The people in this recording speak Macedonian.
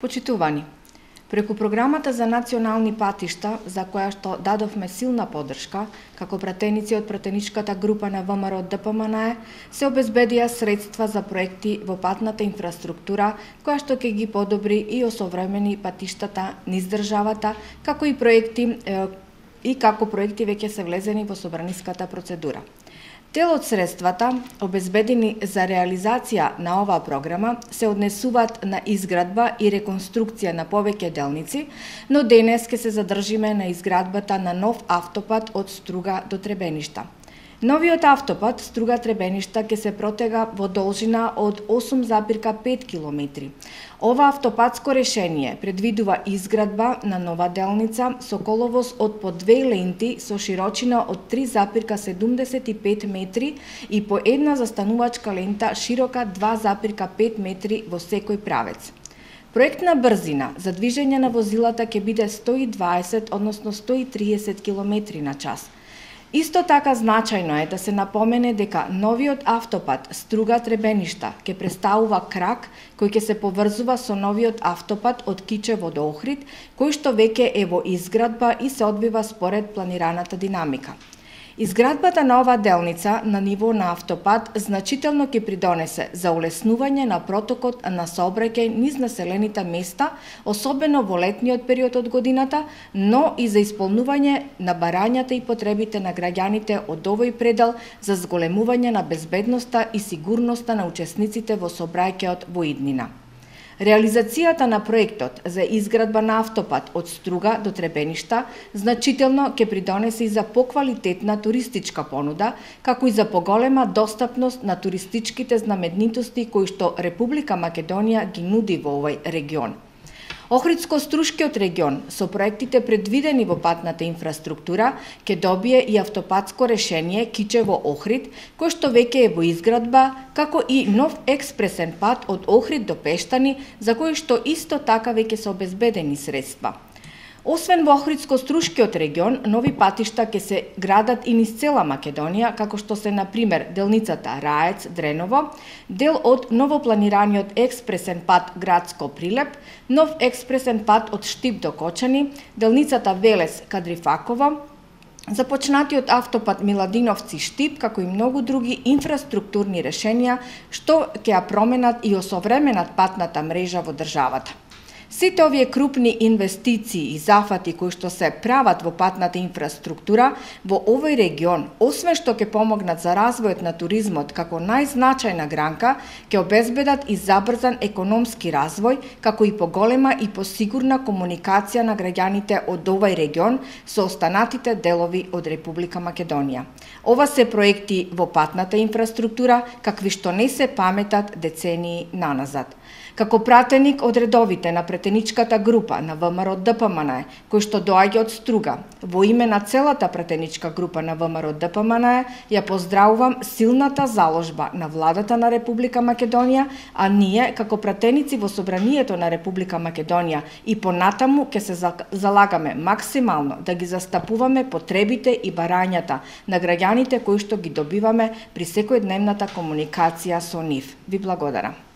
Почитувани, преку програмата за национални патишта, за која што дадовме силна поддршка, како пратеници од пратеничката група на ВМРО ДПМНЕ, се обезбедија средства за проекти во патната инфраструктура, која што ќе ги подобри и осовремени патиштата низ државата, како проекти веќе се влезени во собраниската процедура. Дел од средствата, обезбедени за реализација на оваа програма, се однесуваат на изградба и реконструкција на повеќе делници, но денес ќе се задржиме на изградбата на нов автопат од Струга до Требеништа. Новиот автопат Струга-Требеништа ќе се протега во должина од 8,5 км. Ова автопатско решение предвидува изградба на нова делница со коловоз од по 2 ленти со широчина од 3,75 метри и по една застанувачка лента широка 2,5 метри во секој правец. Проектна брзина за движење на возилата ќе биде 120, односно 130 км на час. Исто така значајно е да се напомене дека новиот автопат Струга-Требеништа ќе представува крак кој ќе се поврзува со новиот автопат од Кичево до Охрид, кој што веќе е во изградба и се одвива според планираната динамика. Изградбата на оваа делница на ниво на автопат значително ќе придонесе за улеснување на протокот на сообраќај низ населените места, особено во летниот период од годината, но и за исполнување на барањата и потребите на граѓаните од овој предел за зголемување на безбедноста и сигурноста на учесниците во сообраќајот во иднина. Реализацијата на проектот за изградба на автопат од Струга до Требеништа значително ќе придонесе и за поквалитетна туристичка понуда, како и за поголема достапност на туристичките знаменитости кои што Република Македонија ги нуди во овој регион. Охридско-Струшкиот регион со проектите предвидени во патната инфраструктура ќе добие и автопатско решение Кичево-Охрид, кој што веќе е во изградба, како и нов експресен пат од Охрид до Пештани, за кој што исто така веќе се обезбедени средства. Освен во Охридско-Струшкиот регион, нови патишта ќе се градат и низ цела Македонија, како што се, например, делницата Раец-Дреново, дел од новопланираниот експресен пат Градско-Прилеп, нов експресен пат од Штип до Кочани, делницата Велес-Кадрифаково, започнатиот автопат Миладиновци-Штип, како и многу други инфраструктурни решенија што ќе ја променат и осовременат патната мрежа во државата. Сите овие крупни инвестиции и зафати кои што се прават во патната инфраструктура во овој регион, освен што ќе помогнат за развојот на туризмот како најзначајна гранка, ќе обезбедат и забрзан економски развој, како и поголема и посигурна комуникација на граѓаните од овој регион со останатите делови од Република Македонија. Ова се проекти во патната инфраструктура какви што не се паметат децении наназад. Како пратеник од редовите на пратеничката група на ВМРО ДПМНЕ, кој што доаѓа од Струга, во име на целата пратеничка група на ВМРО ДПМНЕ, ја поздравувам силната заложба на владата на Република Македонија, а ние, како пратеници во Собранието на Република Македонија и понатаму ќе се залагаме максимално да ги застапуваме потребите и барањата на граѓаните кои што ги добиваме при секојдневната комуникација со нив. Ви благодарам.